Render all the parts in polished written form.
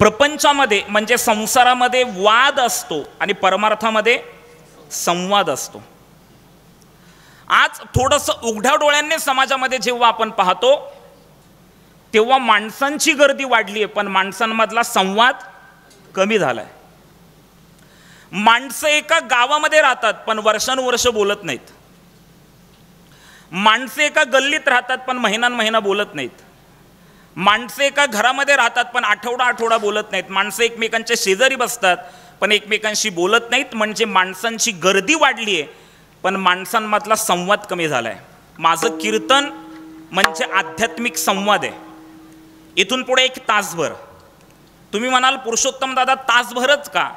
प्रपंचामध्ये म्हणजे संसारामध्ये वाद असतो आणि परमार्थामध्ये संवाद असतो. आज थोडंसं उघड्या डोळ्यांनी समाजामध्ये जेव्हा आपण पाहतो तेव्हा माणसांची गर्दी वाढली आहे, पण माणसांमधला संवाद कमी झालाय. माणसं एका गावामध्ये राहतात पण वर्षानुवर्ष बोलत नाहीत. माणसं एका गल्लीत राहतात पण महिना बोलत नाहीत. माणसं एका घरामध्ये राहतात पण आठवडा बोलत नाहीत. माणसं एकमेकांच्या शेजारी बसतात पण एकमेकांशी बोलत नाहीत. म्हणजे माणसांची गर्दी वाढली आहे पण माणसांमधला संवाद कमी झालाय. माझं कीर्तन म्हणजे आध्यात्मिक संवाद आहे. इथून पुढे एक तासभर. तुम्ही म्हणाल पुरुषोत्तम दादा तासभरच का?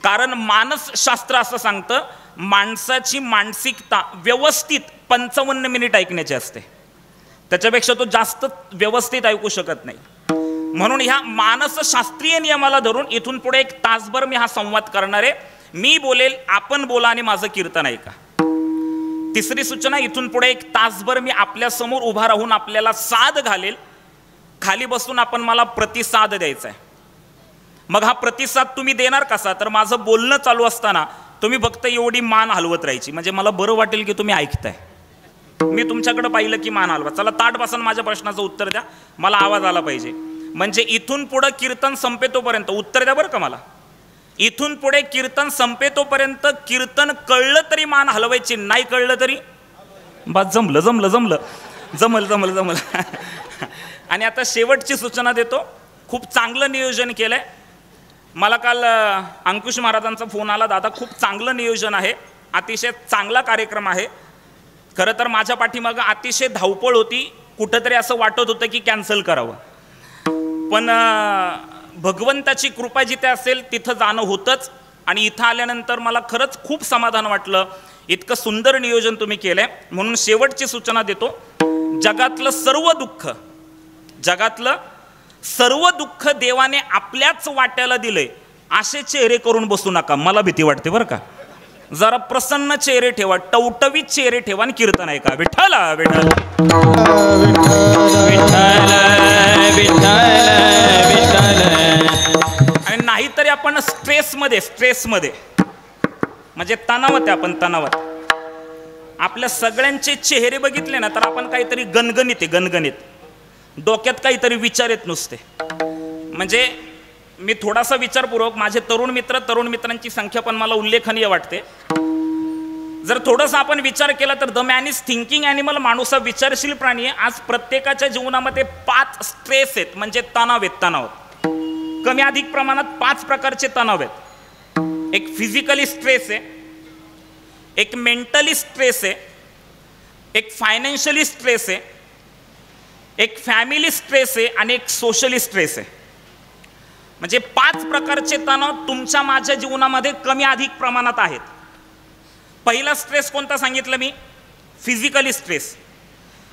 कारण मानसशास्त्र असं सांगतं माणसाची मानसिकता व्यवस्थित 55 मिनिट ऐकण्याची असते. त्याच्यापेक्षा तो जास्त व्यवस्थित ऐकू शकत नाही. म्हणून ह्या मानसशास्त्रीय नियमाला धरून इथून पुढे एक तासभर मी हा संवाद करणार आहे. मी बोलेल, आपण बोला आणि माझं कीर्तन ऐका. तिसरी सूचना, इथून पुढे एक तासभर मी आपल्या समोर उभा राहून आपल्याला साद घालेल. खाली बसून आपण मला प्रतिसाद द्यायचा आहे. मग हा प्रतिसाद तुम्ही देणार कसा? तर माझं बोलणं चालू असताना तुम्ही फक्त एवढी मान हलवत राहायची, म्हणजे मला बरं वाटेल की तुम्ही ऐकताय. मी तुमच्याकडे पाहिलं की मान हलवा. चला ताट बसून माझ्या प्रश्नाचं उत्तर द्या, मला आवाज आला पाहिजे. म्हणजे इथून पुढे कीर्तन संपेतोपर्यंत उत्तर द्या बरं का मला. इथून पुढे कीर्तन संपेतोपर्यंत कीर्तन कळलं तरी मान हलवायची, नाही कळलं तरी बस. जमलं जमलं जमलं जमल जमल जमल. आणि आता शेवटची सूचना देतो. खूप चांगलं नियोजन केलंय. मला काल अंकुश महाराजांचा फोन आला, दादा खूप चांगलं नियोजन आहे, अतिशय चांगला कार्यक्रम आहे. खरं तर माझ्या पाठीमागं अतिशय धावपळ होती. कुठंतरी असं वाटत होतं की कॅन्सल करावं, पण भगवंताची कृपा जिथे असेल तिथं जाणं होतंच. आणि इथं आल्यानंतर मला खरंच खूप समाधान वाटलं. इतकं सुंदर नियोजन तुम्ही केलंय. म्हणून शेवटची सूचना देतो. जगातलं सर्व दुःख देवाने आपल्याच वाट्याला दिलंय. असे चेहरे करून बसू नका, मला भीती वाटते बरं का. जरा प्रसन्न चेहरे ठेवा, टवटवीत चेहरे ठेवा आणि कीर्तन ऐका. विठ्ठल विठ्ठल विठ्ठल. आणि नाहीतरी आपण स्ट्रेसमध्ये म्हणजे तणावात आहे. आपण तणावात आपल्या सगळ्यांचे चेहरे बघितले ना तर आपण काहीतरी गणगणित डोक्यात काहीतरी विचार येत नुसते. म्हणजे मी थोडासा विचारपूर्वक, माझे तरुण मित्रांची संख्या पण मला उल्लेखनीय वाटते. जर थोडासा आपण विचार केला तर the man is thinking animal, माणूस हा विचारशील प्राणी आहे. आज प्रत्येकाच्या जीवनामध्ये 5 स्ट्रेस आहेत, म्हणजे तणाव आहेत. कमी अधिक प्रमाणात 5 प्रकारचे तणाव आहेत. एक फिजिकली स्ट्रेस आहे, एक मेंटली स्ट्रेस आहे, एक फायनान्शियली स्ट्रेस आहे, एक फॅमिली स्ट्रेस आहे आणि एक सोशली स्ट्रेस आहे. म्हणजे 5 प्रकारचे तणाव तुमच्या माझ्या जीवनामध्ये कमी अधिक प्रमाणात आहेत. पहिला स्ट्रेस कोणता सांगितलं मी? Physically stress.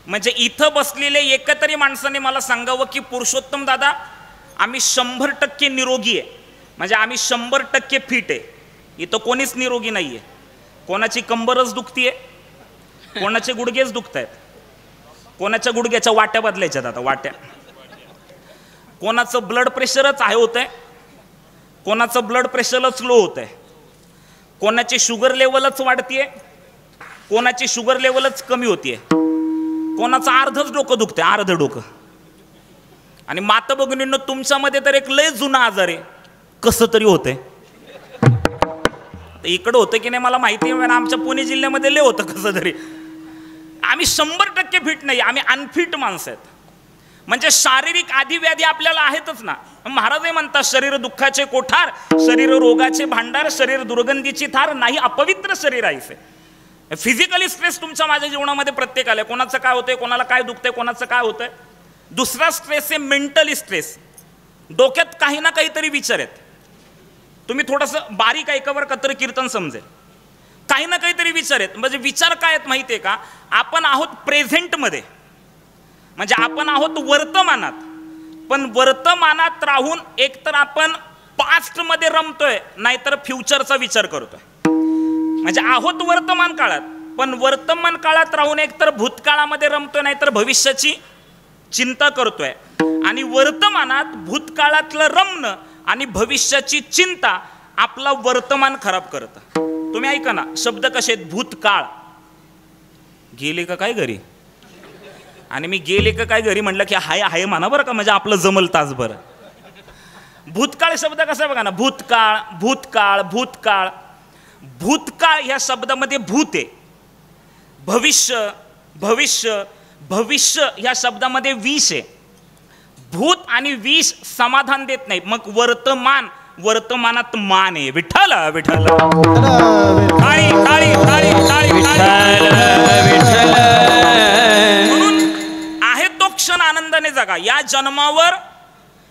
म्हणजे इथं बसलेले एकतरी माणसाने मला सांगावं की पुरुषोत्तम दादा आम्ही 100% निरोगी आहे, म्हणजे आम्ही 100% फिट आहे. इथं कोणीच निरोगी नाही आहे. कोणाची कंबरच दुखतीये, कोणाचे गुडघेच दुखत आहेत, कोणाच्या गुडघ्याच्या वाट्या बदलायच्यात आता वाट्या, कोणाचं ब्लड प्रेशरच आहे होतंय, कोणाचं ब्लड प्रेशरच लो होतंय, कोणाची शुगर लेवलच वाढतीये, कोणाची शुगर लेवलच कमी होतीये, कोणाचं अर्धच डोकं दुखतंय, अर्ध डोकं. आणि माता भगिनींनो तुमच्यामध्ये तर एक लय जुना आजार आहे, कसं तरी होतंय. इकडं होतं की नाही मला माहिती आहे, आमच्या पुणे जिल्ह्यामध्ये लय होतं कसं तरी. आम्ही 100% फिट नाही, आम्ही अनफिट माणसं आहेत. म्हणजे शारीरिक आधिव्याधी आपल्याला आहेतच ना. महाराजही म्हणतात शरीर दुःखाचे कोठार, शरीर रोगाचे भांडार, शरीर दुर्गंधीची थार, नाही अपवित्र शरीर आहे. फिजिकली स्ट्रेस तुमच्या माझ्या जीवनामध्ये प्रत्येक आले. कोणाचं काय होतंय, कोणाला काय दुखतंय, कोणाचं काय होतंय. दुसरा स्ट्रेस आहे मेंटली स्ट्रेस. डोक्यात काही ना काहीतरी विचार आहेत. तुम्ही थोडंसं बारीक ऐकावर का तर कीर्तन समजेल. काही ना काहीतरी विचार आहेत. म्हणजे विचार काय आहेत माहिती आहे का? आपण आहोत प्रेझेंटमध्ये, म्हणजे आपण आहोत वर्तमानात. पण वर्तमानात राहून एकतर आपण पास्टमध्ये रमतोय, नाहीतर फ्युचरचा विचार करतोय. म्हणजे आहोत वर्तमान काळात, पण वर्तमान काळात राहून एकतर भूतकाळामध्ये रमतोय, नाहीतर भविष्याची चिंता करतोय आणि वर्तमानात भूतकाळातलं रमणं आणि भविष्याची चिंता आपला वर्तमान खराब करतं. तुम्ही ऐका ना, शब्द कसे आहेत? भूतकाळ. गेले का काय घरी? आणि मी गेले का काय घरी म्हटलं की हाय हाय म्हणा बरं का, म्हणजे आपलं जमल तासभर. भूतकाळ शब्द कसा बघा ना, भूतकाळ भूतकाळ भूतकाळ. भूतकाळ ह्या शब्दामध्ये भूत आहे. भविष्य भविष्य भविष्य ह्या शब्दामध्ये विष आहे. भूत आणि विष समाधान देत नाही. मग वर्तमान, वर्तमानात मान आहे. विठ्ठल विठ्ठल काळी काळी काळी काळी. म्हणून आहे तो क्षण आनंदाने जगा. या जन्मावर,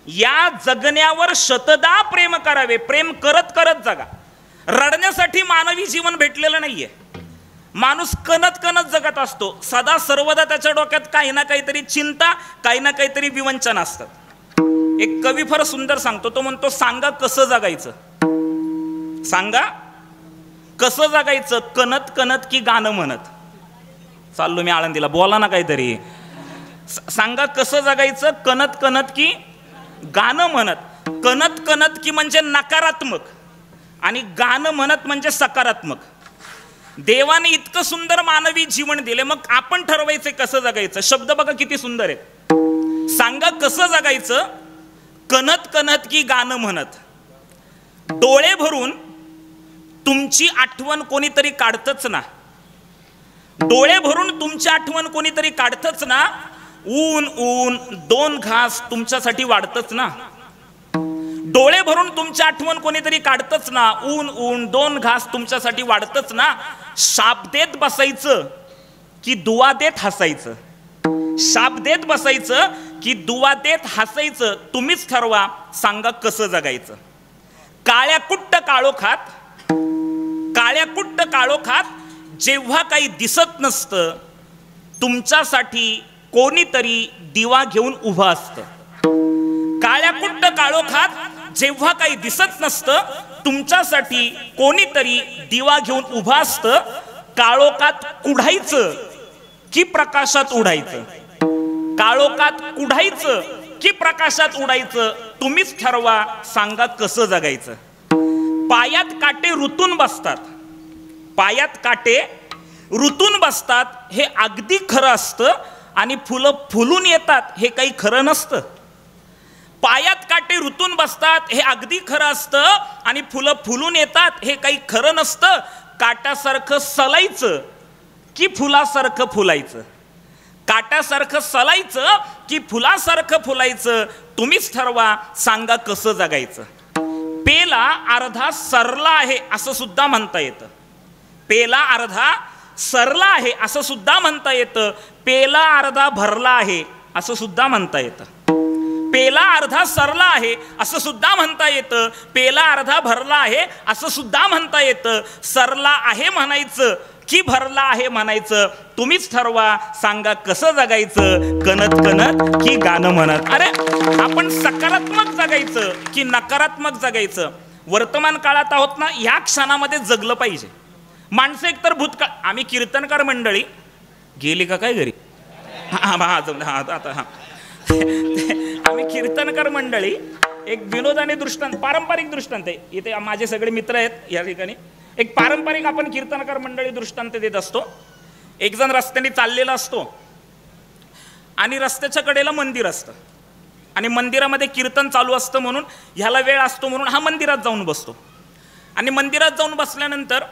या जगण्यावर शतदा प्रेम करावे. प्रेम करत करत जगा. रडण्यासाठी मानवी जीवन भेटलेलं नाहीये. माणूस कणत कणत जगत असतो. सदा सर्वदा त्याच्या डोक्यात काही ना काहीतरी चिंता, काही ना काहीतरी विवंचन असतात. एक कवी फार सुंदर सांगतो. तो म्हणतो, सांगा कसं जगायचं, सांगा कसं जगायचं, कणत कणत की गाणं म्हणत. चाललो मी आळंदीला, बोला ना काहीतरी. सांगा कसं जगायचं, कणत कणत की गाणं म्हणत. कणत कणत की म्हणजे नकारात्मक आणि गाणं म्हणत म्हणजे सकारात्मक. देवाने इतकं सुंदर मानवी जीवन दिले, मग आपण ठरवायचं कसं जगायचं. शब्द बघा किती सुंदर आहेत. सांगा कसं जगायचं, कणत कणत की गाणं म्हणत. डोळे भरून तुमची आठवण कोणीतरी काढतच ना. डोळे भरून तुमची आठवण कोणीतरी काढतच ना. ऊन ऊन दोन घास तुमच्यासाठी वाढतच ना. डोळे भरून तुमची आठवण कोणीतरी काढतच ना. ऊन ऊन दोन घास तुमच्यासाठी वाढतच ना. शाप देत बसायचं की दुवा देत हसायचं. शाप देत बसायचं की दुवा देत हसायचं. तुम्हीच ठरवा, सांगा कसं जगायचं. काळ्या कुट्ट काळोखात, काळ्या कुट्ट काळोखात जेव्हा काही दिसत नसतं, तुमच्यासाठी कोणीतरी दिवा घेऊन उभा असतं. काळ्या कुट्ट काळोखात जेव्हा काही दिसत नसतं, तुमच्यासाठी कोणीतरी दिवा घेऊन उभा असतं. काळोखात कुढायचं की प्रकाशात उडायचं. काळोखात कुढायचं की प्रकाशात उडायचं. तुम्हीच ठरवा, सांगा कसं जगायचं. पायात काटे रुतून बसतात, पायात काटे रुतून बसतात हे अगदी खरं असतं. आणि फुलं फुलून येतात हे काही खरं नसतं. पायात काटे रुतून बसतात हे अगदी खरं असतं. आणि फुलं फुलून येतात हे काही खरं नसतं. काट्यासारखं सलायचं की फुलासारखं फुलायचं. काट्यासारखं सलायचं की फुलासारखं फुलायचं. तुम्हीच ठरवा, सांगा कसं जगायचं. पेला अर्धा सरला आहे असं सुद्धा म्हणता येतं. पेला अर्धा सरला आहे असं सुद्धा म्हणता येतं. पेला अर्धा भरला आहे असं सुद्धा म्हणता येतं. पेला अर्धा सरला आहे असं सुद्धा म्हणता येतं. पेला अर्धा भरला आहे असं सुद्धा म्हणता येतं. सरला आहे म्हणायचं की भरला आहे म्हणायचं. तुम्हीच ठरवा, सांगा कसं जगायचं. कणत कणत की गाणं म्हणत. अरे आपण सकारात्मक जगायचं की नकारात्मक जगायचं. वर्तमान काळात आहोत ना, ह्या क्षणामध्ये जगलं पाहिजे. माणसं एकतर भूतकाळ. आम्ही कीर्तनकार मंडळी, गेली का काय घरी? आता आम्ही कीर्तनकार मंडळी एक विनोदाने दृष्टांत, पारंपरिक दृष्टांत आहे. इथे माझे सगळे मित्र आहेत या ठिकाणी. एक पारंपरिक आपण कीर्तनकार मंडळी दृष्टांत देत असतो. एक जण रस्त्याने चाललेला असतो आणि रस्त्याच्या कडेला मंदिर असतं आणि मंदिरामध्ये कीर्तन चालू असतं. म्हणून ह्याला वेळ असतो म्हणून हा मंदिरात जाऊन बसतो. आणि मंदिरात जाऊन बसल्यानंतर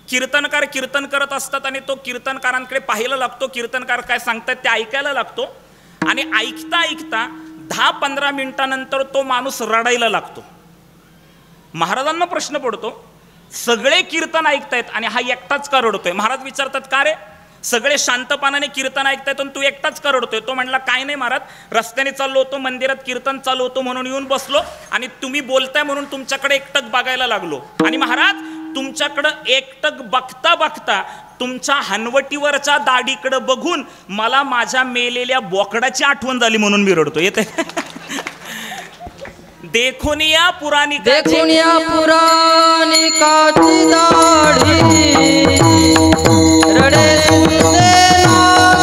कीर्तनकार कीर्तन करत असतात आणि तो कीर्तनकारांकडे पाहायला लागतो. कीर्तनकार काय सांगतात ते ऐकायला लागतो. आणि ऐकता ऐकता 10-15 मिनिटानंतर तो माणूस रडायला लागतो. महाराजांना प्रश्न पडतो, सगळे कीर्तन ऐकतायत आणि हा एकटाच का रडतोय? महाराज विचारतात, का रे, सगळे शांतपणाने कीर्तन ऐकतायत आणि तू एकटाच का रडतोय? तो म्हणला, काय नाही महाराज, रस्त्याने चाललो होतो, मंदिरात कीर्तन चालू होतं म्हणून येऊन बसलो आणि तुम्ही बोलताय म्हणून तुमच्याकडे एकटक बघायला लागलो. आणि महाराज तुमच्याकडं एकटक बघता बघता तुमच्या हनवटीवरच्या दाढीकडे बघून मला माझ्या मेलेल्या बोकडाची आठवण झाली म्हणून मी रडतो. येते देखोनिया पुराणी काची दाढी रडे सुरते नाग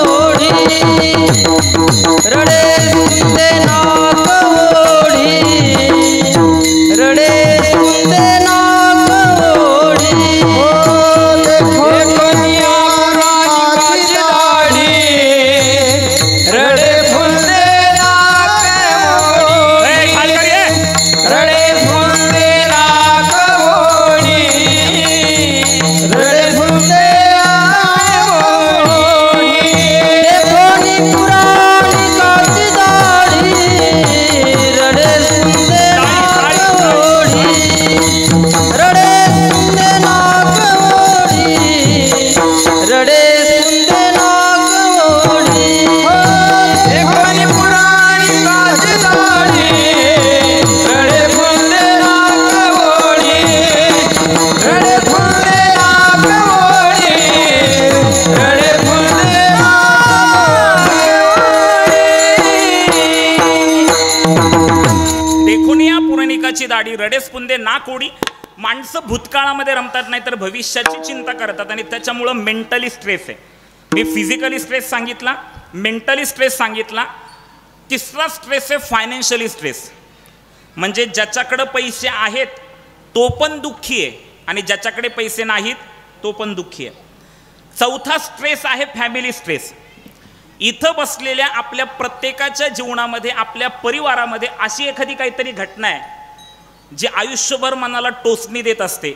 ओढी. देखुनिया पुरणिकाची दाढी, रडेस पुंदे ना कोडी. माणसं भूतकाळामध्ये रमतात, नाही तर भविष्याची चिंता करतात आणि त्याच्यामुळं मेंटली स्ट्रेस आहे. मी फिजिकली स्ट्रेस सांगितला, मेंटली स्ट्रेस सांगितला. तिसरा स्ट्रेस आहे फायनान्शियली स्ट्रेस. म्हणजे ज्याच्याकडे पैसे आहेत तो पण दुःखी आहे आणि ज्याच्याकडे पैसे नाहीत तो पण दुःखी आहे. चौथा स्ट्रेस आहे फॅमिली स्ट्रेस. इथं बसलेल्या आपल्या प्रत्येकाच्या जीवनामध्ये, आपल्या परिवारामध्ये अशी एखादी काहीतरी घटना आहे जी आयुष्यभर मनाला टोचणी देत असते,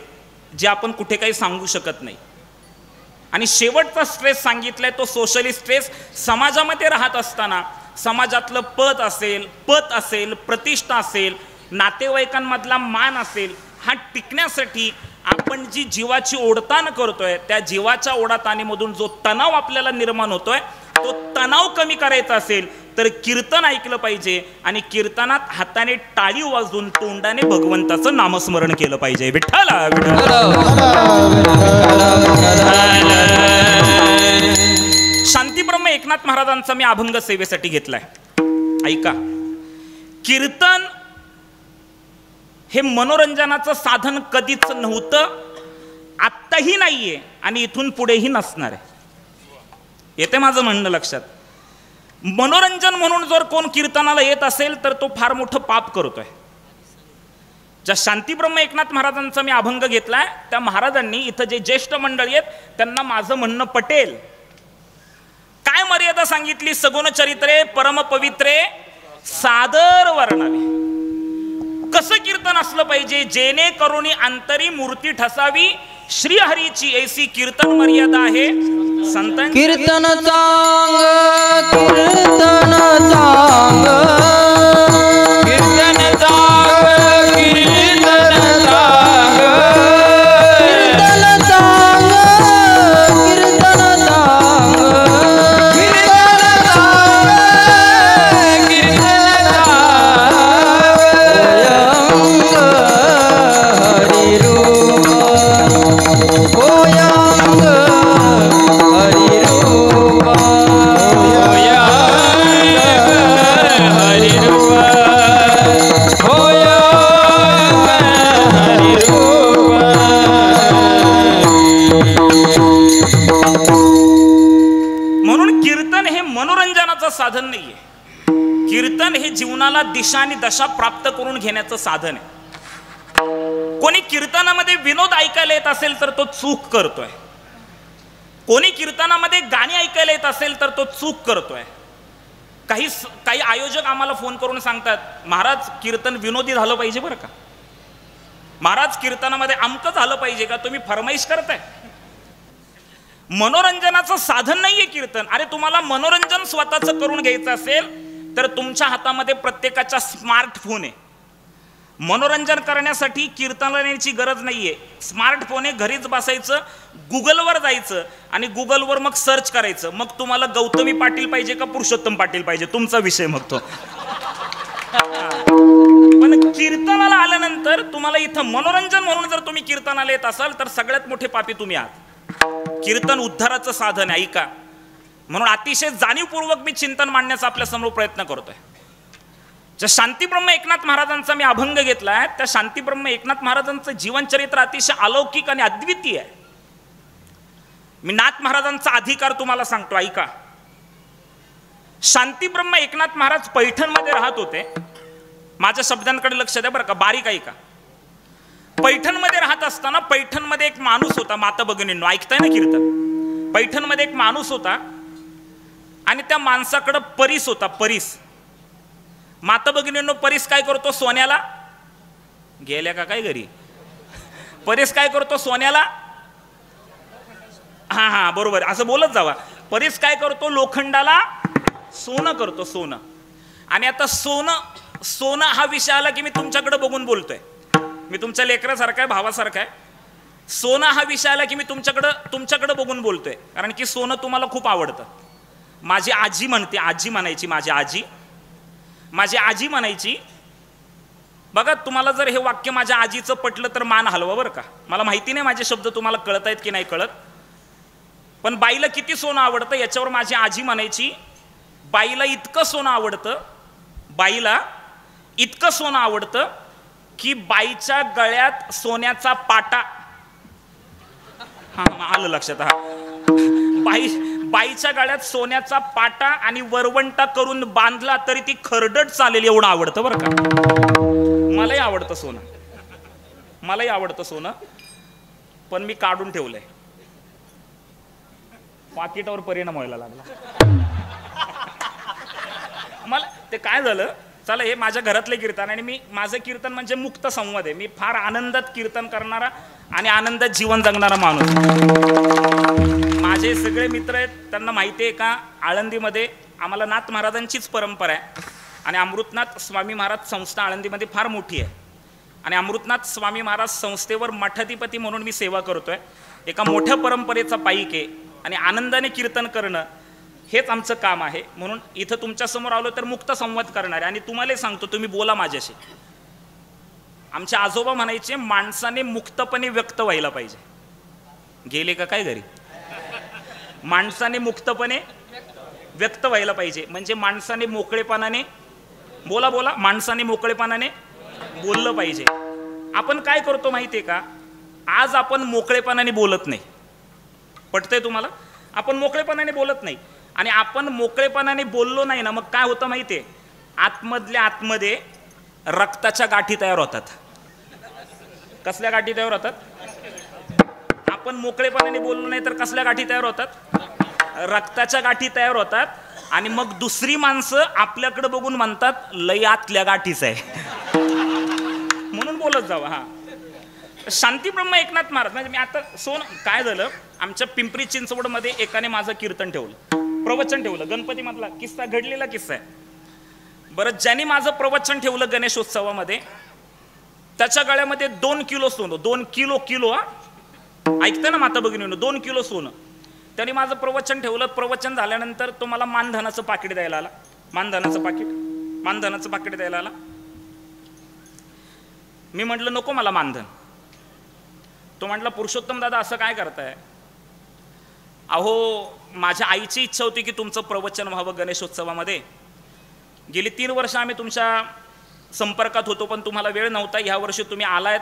जे आपण कुठे काही सांगू शकत नाही. आणि शेवटचा स्ट्रेस सांगितलाय तो सोशली स्ट्रेस. समाजामध्ये राहत असताना समाजातलं पद असेल, प्रतिष्ठा असेल, नातेवाईकांमधला मान असेल, हा टिकण्यासाठी आपण जी जीवाची ओढताण करतोय, त्या जीवाच्या ओढाताणीमधून जो तणाव आपल्याला निर्माण होतोय, तो तणाव कमी करायचा असेल तर कीर्तन ऐकलं पाहिजे आणि कीर्तनात हाताने टाळी वाजवून तोंडाने भगवंताचं नामस्मरण केलं पाहिजे. विठ्ठला शांतीब्रह्म एकनाथ महाराजांचा मी अभंग सेवेसाठी घेतलाय. ऐका, कीर्तन हे मनोरंजनाचं साधन कधीच नव्हतं, आत्ताही नाहीये आणि इथून पुढेही नसणार आहे. येते माझं म्हणणं लक्षात. मनोरंजन म्हणून जर कोण कीर्तनाला येत असेल तर तो फार मोठं पाप करतोय. ज्या शांतीब्रह्म एकनाथ महाराजांचा मी अभंग घेतलाय त्या महाराजांनी इथं जे ज्येष्ठ मंडळी आहेत त्यांना माझं म्हणणं पटेल. काय मर्यादा सांगितली? सगुण चरित्रे परम पवित्रे सादर वर्णावे. कसं कीर्तन असलं पाहिजे? जेणे करुणी अंतरी मूर्ती ठसावी, श्रीहरीची ऐसी कीर्तन मर्यादा आहे संतांची. कीर्तन चांग, कीर्तन चांग, कीर्तन चांग, कीर्तन चांग, कीर्तन चांग, कीर्तन चांग, कीर्तन चांग, कीर्तन चांग. हरी रूप होयांग, हरी रूप होयांग, हरी रूप होयांग, हरी रूप. म्हणून कीर्तन हे मनोरंजनाचं साधन नाहीये. कीर्तन हे जीवनाला दिशा आणि दशा प्राप्त करून घेण्याचं साधन आहे. कोणी कीर्तनामध्ये विनोद ऐकायला येत असेल तर तो चूक करतोय. कोणी कीर्तनामध्ये गाणी ऐकायला येत असेल तर तो चूक करतोय. काही आयोजक आम्हाला फोन करून सांगतात, महाराज कीर्तन विनोदी झालं पाहिजे बरं का, महाराज कीर्तनामध्ये अमकं झालं पाहिजे का, तुम्ही फरमाईश करताय. मनोरंजनाचं साधन नाहीये कीर्तन. अरे तुम्हाला मनोरंजन स्वतःचं करून घ्यायचं असेल तर तुमच्या हातामध्ये प्रत्येकाचा स्मार्टफोन आहे. मनोरंजन करण्यासाठी कीर्तनाची गरज नाहीये. स्मार्टफोन आहे, घरीच बसायचं, गुगलवर जायचं आणि गुगलवर मग सर्च करायचं. मग तुम्हाला गौतमी पाटील पाहिजे का पुरुषोत्तम पाटील पाहिजे, तुमचा विषय मग तो. पण कीर्तनाला आल्यानंतर तुम्हाला इथं मनोरंजन म्हणून जर तुम्ही कीर्तनाला येत असाल तर सगळ्यात मोठे पापी तुम्ही आहात. कीर्तन उद्धाराचं साधन आहे. ऐका, म्हणून अतिशय जाणीवपूर्वक मी चिंतन मांडण्याचा आपल्या समोर प्रयत्न करतोय. ज्या शांतीब्रह्म एकनाथ महाराजांचा मी अभंग घेतलाय त्या शांतीब्रह्म एकनाथ महाराजांचं जीवनचरित्र अतिशय अलौकिक आणि अद्वितीय आहे. मी नाथ महाराजांचा अधिकार तुम्हाला सांगतो. ऐका, शांतीब्रह्म एकनाथ महाराज पैठणमध्ये राहत होते. माझ्या शब्दांकडे लक्ष द्या बरं का, बारीक ऐका. पैठणमध्ये राहत असताना पैठणमध्ये एक माणूस होता. माता भगिनींनो, ऐकताय ना कीर्तन? पैठणमध्ये एक माणूस होता आणि त्या माणसाकडं परीस होता. परीस. माता भगिनींनो, परीस काय करतो? सोन्याला गेल्या का काय घरी? परीस काय करतो? सोन्याला. हा हा बरोबर, असं बोलत जावा. परीस काय करतो? लोखंडाला सोनं करतो. सोनं. आणि आता सोनं हा विषय आला की मी तुमच्याकडे बघून बोलतोय. मी तुमच्या लेकरासारखा आहे, भावासारखा आहे. सोनं हा विषय आला की मी तुमच्याकडे बघून बोलतोय, कारण की सोनं तुम्हाला खूप आवडतं. माझी आजी म्हणते, माझी आजी म्हणायची बघा, तुम्हाला जर हे वाक्य माझ्या आजीचं पटलं तर मान हलवा बरं का. मला माहिती नाही माझे शब्द तुम्हाला कळत आहेत की नाही कळत, पण बाईला किती सोनं आवडतं याच्यावर माझी आजी म्हणायची, बाईला इतकं सोनं आवडतं, बाईला इतकं सोनं आवडतं की बाईच्या गळ्यात सोन्याचा पाटा, हा आलं लक्षात, हा बाईच्या गळ्यात सोन्याचा पाटा आणि वरवंटा करून बांधला तरी ती खरडट चालेल एवढं आवडतं बरं का. मलाही आवडतं सोनं, मलाही आवडतं सोनं, पण मी काढून ठेवलंय. पाकिटावर परिणाम व्हायला लागला. मला ते काय झालं, चला हे माझ्या घरातले कीर्तन आणि मी माझं कीर्तन म्हणजे मुक्त संवाद आहे. मी फार आनंदात कीर्तन करणारा आणि आनंदात जीवन जगणारा माणूस. माझे सगळे मित्र आहेत, त्यांना माहिती आहे का, आळंदीमध्ये आम्हाला नाथ महाराजांचीच परंपरा आहे आणि अमृतनाथ स्वामी महाराज संस्था आळंदीमध्ये फार मोठी आहे आणि अमृतनाथ स्वामी महाराज संस्थेवर मठाधिपती म्हणून मी सेवा करतोय. एका मोठ्या परंपरेचा पाईक आहे आणि आनंदाने कीर्तन करणं हेच आमचं काम आहे. म्हणून इथं तुमच्यासमोर आलो तर मुक्त संवाद करणार आहे आणि तुम्हाला सांगतो, तुम्ही बोला माझ्याशी. आमचे आजोबा म्हणायचे माणसाने मुक्तपणे व्यक्त व्हायला पाहिजे. गेले का काय घरी? माणसाने मुक्तपणे व्यक्त व्हायला पाहिजे म्हणजे माणसाने मोकळेपणाने बोला बोला माणसाने मोकळेपणाने बोललं पाहिजे. आपण काय करतो माहिती आहे का, आज आपण मोकळेपणाने बोलत नाही. पटतंय तुम्हाला? आपण मोकळेपणाने बोलत नाही आणि आपण मोकळेपणाने बोललो नाही ना, मग काय होतं माहिती आहे, आतमधल्या आतमध्ये रक्ताच्या गाठी तयार होतात. कसल्या गाठी तयार होतात? आपण मोकळेपणाने बोललो नाही तर कसल्या गाठी तयार होतात? रक्ताच्या गाठी तयार होतात आणि मग दुसरी माणसं आपल्याकडे बघून म्हणतात लय आतल्या गाठीच आहे. म्हणून बोलत जावं. हा शांतीब्रह्म एकनाथ महाराज म्हणजे मी आता काय झालं, आमच्या पिंपरी चिंचवडमध्ये एकाने माझं कीर्तन ठेवलं, प्रवचन ठेवलं, गणपती मधला किस्सा, घडलेला किस्सा आहे. बरं, ज्यांनी माझं प्रवचन ठेवलं गणेशोत्सवामध्ये, त्याच्या गळ्यामध्ये 2 किलो सोनं, 2 किलो हा, ऐकतं ना माता भगिनींनो, 2 किलो सोनं. त्यांनी माझं प्रवचन ठेवलं. प्रवचन झाल्यानंतर तो मला मानधनाचं पाकिट द्यायला आला. मानधनाचं पाकिट द्यायला आला. मी म्हटलं नको मला मानधन. तो म्हटला पुरुषोत्तम दादा असं काय करताय? अहो माझ्या आईची इच्छा होती की तुमचं प्रवचन व्हावं गणेशोत्सवामध्ये. गेली 3 वर्ष आम्ही तुमच्या संपर्कात होतो पण तुम्हाला वेळ नव्हता. ह्या वर्षी तुम्ही आलायत,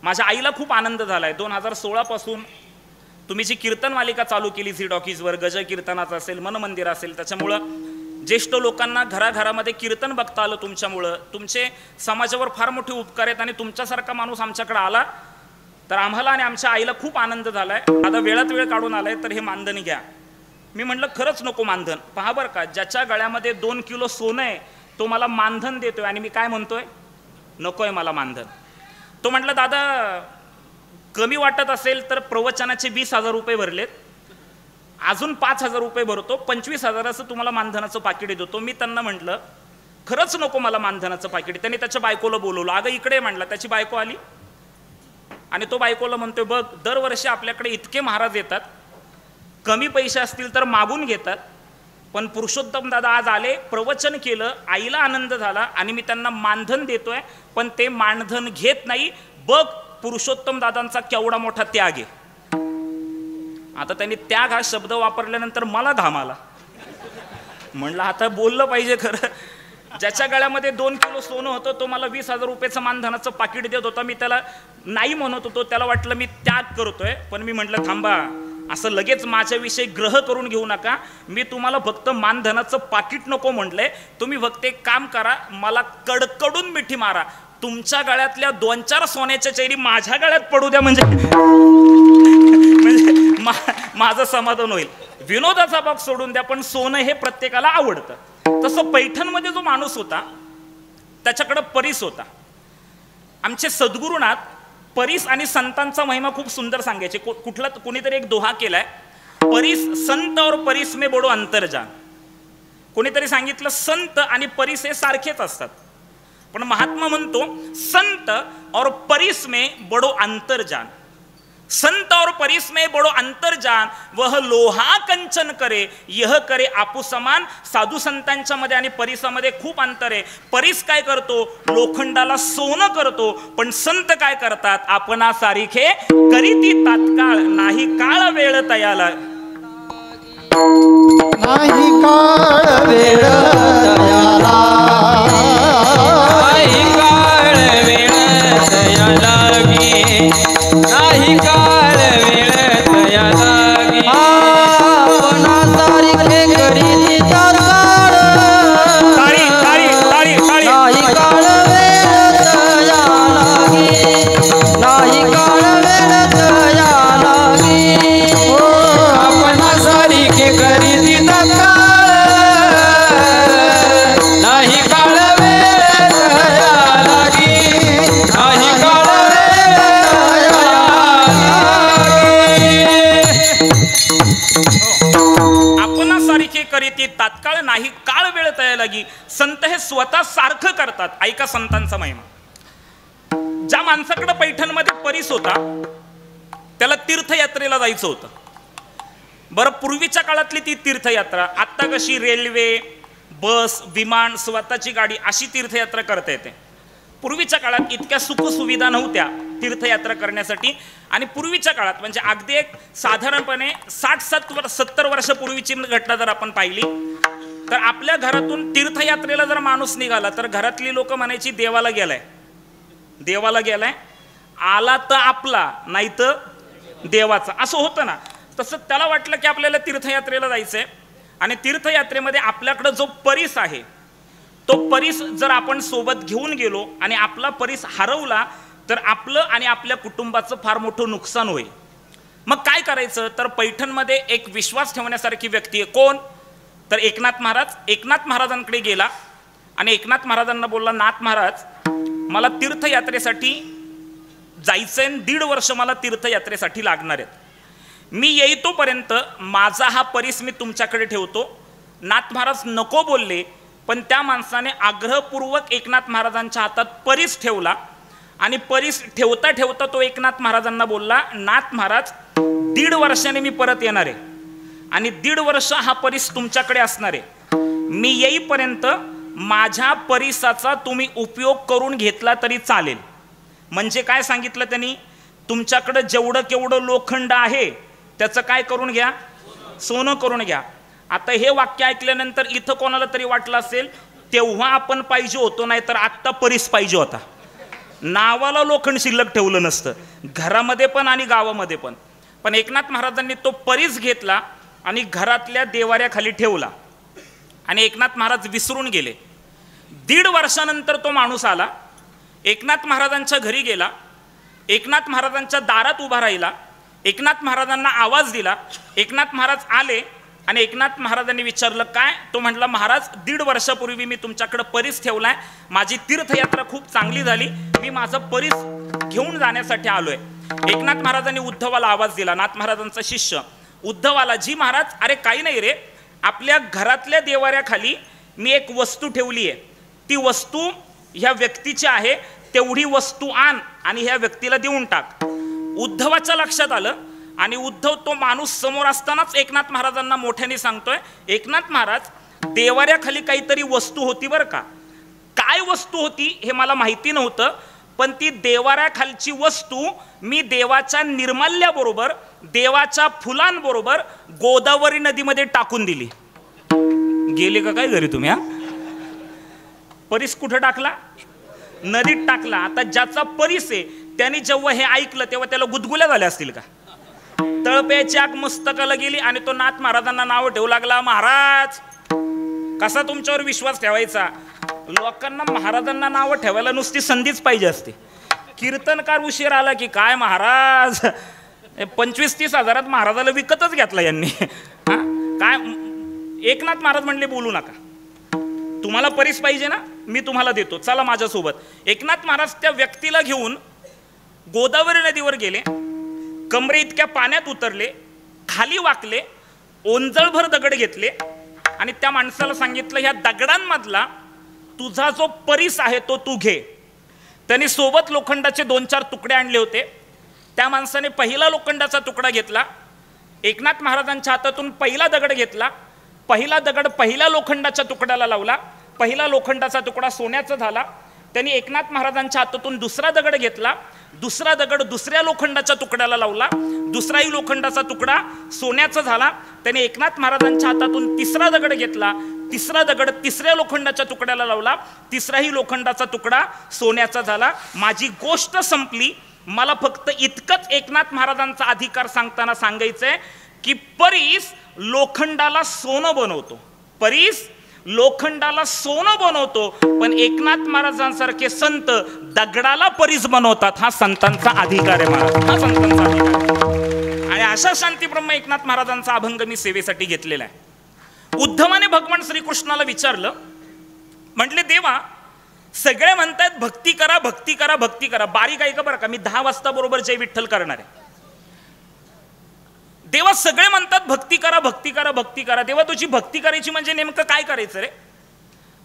माझ्या आईला खूप आनंद झालाय. 2016 पासून तुम्ही जी कीर्तन मालिका चालू केली झी टॉकीजवर, गज कीर्तनाचं असेल, मन मंदिर असेल, त्याच्यामुळं ज्येष्ठ लोकांना घराघरामध्ये कीर्तन बघता आलं. तुमच्यामुळं तुमचे समाजावर फार मोठे उपकार आहेत आणि तुमच्यासारखा माणूस आमच्याकडे आला तर आम्हाला आणि आमच्या आईला खूप आनंद झालाय. आता वेळात वेळ काढून आलाय तर हे मानधन घ्या. मी म्हटलं खरंच नको मानधन. पहा बरं का, ज्याच्या गळ्यामध्ये 2 किलो सोनं आहे तो मला मानधन देतोय आणि मी काय म्हणतोय, नकोय मला मानधन. तो म्हटलं दादा कमी वाटत असेल तर प्रवचनाचे 20,000 रुपये भरलेत, अजून 5,000 रुपये भरतो, 25,000चं तुम्हाला मानधनाचं पाकिट देतो. मी त्यांना म्हटलं खरंच नको मला मानधनाचं पाकिट. त्यांनी त्याच्या बायकोला बोलवलं. अगं इकडे म्हटलं. त्याची बायको आली आणि तो बायकोला म्हणतोय बघ दरवर्षी आपल्याकडे इतके महाराज येतात, कमी पैसे असतील तर मागून घेतात, पण पुरुषोत्तम दादा आज आले, प्रवचन केलं, आईला आनंद झाला आणि मी त्यांना मानधन देतोय पण ते मानधन घेत नाही. बघ पुरुषोत्तम दादांचा केवढा मोठा त्याग आहे. आता त्यांनी त्याग हा शब्द वापरल्यानंतर मला घाम आला. म्हणलं आता बोललं पाहिजे खरं. ज्याच्या गळ्यामध्ये 2 किलो सोनं होतं तो मला 20,000 रुपयाचं मानधनाचं पाकिट देत होता. मी त्याला नाही म्हणत होतो, त्याला वाटलं मी त्याग करतोय, पण मी म्हटलं थांबा, असं लगेच माझ्याविषयी ग्रह करून घेऊ नका. मी तुम्हाला फक्त मानधनाचं पाकिट नको म्हटलंय. तुम्ही फक्त एक काम करा, मला कडकडून मिठी मारा, तुमच्या गळ्यातल्या 2-4 सोन्याच्या चैनी माझ्या गळ्यात पडू द्या, म्हणजे माझं समाधान होईल. विनोदाचा बाब सोडून द्या, पण सोनं हे प्रत्येकाला आवडतं. तसं पैठणमध्ये जो माणूस होता त्याच्याकडे परीस होता. आमचे सद्गुरुनाथ परीस आणि संतांचा महिमा खूप सुंदर सांगायचे. कोणीतरी एक दोहा केलाय, परीस संत और परीस में बडो अंतर जान. कोणीतरी सांगितलं संत आणि परीस हे सारखेच असतात, पण महात्मा म्हणतो संत और परीस में बडो अंतर जान. संत और परीस में बडो अंतर जान, वह लोहा कंचन करे, यह करे आपू समान. साधू संतांच्या मध्ये आणि परीसामध्ये खूप अंतर आहे. परीस काय करतो, लोखंडाला सोनं करतो, पण संत काय करतात, आपणा सारिखे करीती तात्काळ, नाही काळ वेळ तयाला, नाही काळ वेळ तयाला. की संत हे स्वतः सारखं करतात. ऐका संतांचा महिमा. ज्या माणसाकडे पैठणमध्ये परीस होता त्याला तीर्थयात्रेला जायचं होतं. बरं, पूर्वीच्या काळातली ती तीर्थयात्रा, आत्ता कशी रेल्वे, बस, विमान, स्वतःची गाडी अशी तीर्थयात्रा करता येते. पूर्वीच्या काळात इतक्या सुखसुविधा नव्हत्या तीर्थयात्रा करण्यासाठी. आणि पूर्वीच्या काळात म्हणजे अगदी एक साधारणपणे 60-70 वर्षापूर्वीची घटना जर आपण पाहिली तर आपल्या घरातून तीर्थयात्रेला जर माणूस निघाला तर घरातली लोक म्हणायची देवाला गेलाय, देवाला गेलाय, आला तर आपला नाही तर देवाचा, असं होतं ना. तसं त्याला वाटलं की आपल्याला तीर्थयात्रेला जायचंय आणि तीर्थयात्रेमध्ये आपल्याकडं जो परीस आहे तो परीस जर आपण सोबत घेऊन गेलो आणि आपला परीस हरवला तर आपलं आणि आपल्या कुटुंबाचं फार मोठं नुकसान होईल. मग काय करायचं? तर पैठणमध्ये एक विश्वास ठेवण्यासारखी व्यक्ती आहे. कोण? तर एकनाथ महाराज. एकनाथ महाराजांकडे गेला आणि एकनाथ महाराजांना बोलला, नाथ महाराज, मला तीर्थयात्रेसाठी जायचंय, 1.5 वर्ष मला तीर्थयात्रेसाठी लागणार आहेत. मी येईतोपर्यंत माझा हा परीस मी तुमच्याकडे ठेवतो. नाथ महाराज नको बोलले, पण त्या माणसाने आग्रहपूर्वक एकनाथ महाराजांच्या हातात परीस ठेवला आणि परीस ठेवता ठेवता तो एकनाथ महाराजांना बोलला, नाथ महाराज, 1.5 वर्षाने मी परत येणार आहे आणि 1.5 वर्ष हा परीस तुमच्याकडे असणार आहे. मी येईपर्यंत माझ्या परीसाचा तुम्ही उपयोग करून घेतला तरी चालेल. म्हणजे काय सांगितलं त्यांनी? तुमच्याकडे जेवढं केवढं लोखंड आहे त्याचं काय करून घ्या? सोनं करून घ्या. आता हे वाक्य ऐकल्यानंतर इथं कोणाला तरी वाटलं असेल तेव्हा आपण पाहिजे होतो, नाही तर आत्ता परीस पाहिजे होता. नावाला लोखंड शिल्लक ठेवलं नसतं, घरामध्ये पण आणि गावामध्ये पण. पण एकनाथ महाराजांनी तो परीस घेतला आणि घरातल्या देवाऱ्याखाली ठेवला आणि एकनाथ महाराज विसरून गेले. 1.5 वर्षानंतर तो माणूस आला, एकनाथ महाराजांच्या घरी गेला, एकनाथ महाराजांच्या दारात उभा राहिला, एकनाथ महाराजांना आवाज दिला. एकनाथ महाराज आले आणि एकनाथ महाराजांनी विचारलं, काय? तो म्हटला, महाराज, 1.5 वर्षापूर्वी मी तुमच्याकडे परीस ठेवलाय, माझी तीर्थयात्रा खूप चांगली झाली, मी माझं परीस घेऊन जाण्यासाठी आलोय. एकनाथ महाराजांनी उद्धवाला आवाज दिला, नाथ महाराजांचा शिष्य उद्धवाला, जी महाराज, अरे काही नाही रे, आपल्या घरातल्या देवाऱ्याखाली मी एक वस्तू ठेवली आहे, ती वस्तू ह्या व्यक्तीची आहे, तेवढी वस्तू आण आणि ह्या व्यक्तीला देऊन टाक. उद्धवाच्या लक्षात आलं आणि उद्धव तो माणूस समोर असतानाच एकनाथ महाराजांना मोठ्याने सांगतोय, एकनाथ महाराज, देवाऱ्याखाली काहीतरी वस्तू होती बरं का. काय वस्तू होती हे मला माहिती नव्हतं, पण ती देवाऱ्याखालची वस्तू मी देवाच्या निर्माल्याबरोबर, देवाच्या फुलांबरोबर गोदावरी नदीमध्ये टाकून दिली. गेले का काय घरी तुम्ही? हा, परीस कुठं टाकला? नदीत टाकला. आता ज्याचा परीस आहे त्याने जेव्हा हे ऐकलं तेव्हा त्याला गुदगुल्या झाल्या असतील का? तळप्याची आग मस्तकाला गेली आणि तो नाथ महाराजांना नाव ठेवू लागला, महाराज, कसा तुमच्यावर विश्वास ठेवायचा? लोकांना महाराजांना नाव ठेवायला नुसती संधीच पाहिजे असते. कीर्तनकार उशीर आला की काय महाराज, 25-30 हजारात महाराजाला विकतच घेतला यांनी. हा काय? एकनाथ महाराज म्हणले, बोलू नका, तुम्हाला परीस पाहिजे ना, मी तुम्हाला देतो, चला माझ्यासोबत. एकनाथ महाराज त्या व्यक्तीला घेऊन गोदावरी नदीवर गेले, कमरे इतक्या पाण्यात उतरले, खाली वाकले, ओंजळभर दगड घेतले आणि त्या माणसाला सांगितलं, ह्या दगडांमधला तुझा जो परीस आहे तो तू घे. त्यांनी सोबत लोखंडाचे 2-4 तुकडे आणले होते. त्या माणसाने पहिला लोखंडाचा तुकडा घेतला, एकनाथ महाराजांच्या हातातून पहिला दगड घेतला, पहिला दगड पहिल्या लोखंडाच्या तुकड्याला लावला, पहिला लोखंडाचा तुकडा सोन्याचा झाला. त्यांनी एकनाथ महाराजांच्या हातातून दुसरा दगड घेतला, दुसरा दगड दुसऱ्या लोखंडाच्या तुकड्याला लावला, दुसराही लोखंडाचा तुकडा सोन्याचा झाला. त्याने एकनाथ महाराजांच्या हातातून तिसरा दगड घेतला, तिसरा दगड तिसऱ्या लोखंडाच्या तुकड्याला लावला, तिसराही लोखंडाचा तुकडा सोन्याचा झाला. माझी गोष्ट संपली. मला फक्त इतकंच एकनाथ महाराजांचा अधिकार सांगताना सांगायचंय की परीस लोखंडाला सोनं बनवतो, परीस लोखंडाला सोनं बनवतो, पण एकनाथ महाराजांसारखे संत दगडाला परीस बनवतात. हा संतांचा अधिकार आहे महाराज, हा संतांचा अधिकार. आणि अशा शांतीब्रह्म एकनाथ महाराजांचा अभंग मी सेवेसाठी घेतलेला आहे. उद्धवाने भगवान श्रीकृष्णाला विचारलं, म्हटले, देवा, सगळे म्हणतात भक्ती करा, भक्ती करा, भक्ती करा. बारीक ऐका बरं का, मी 10 वाजता बरोबर जय विठ्ठल करणार आहे. देवा, सगळे म्हणतात भक्ती करा, भक्ती करा, भक्ती करा. देवा, तुझी भक्ती करायची म्हणजे नेमकं काय करायचं रे?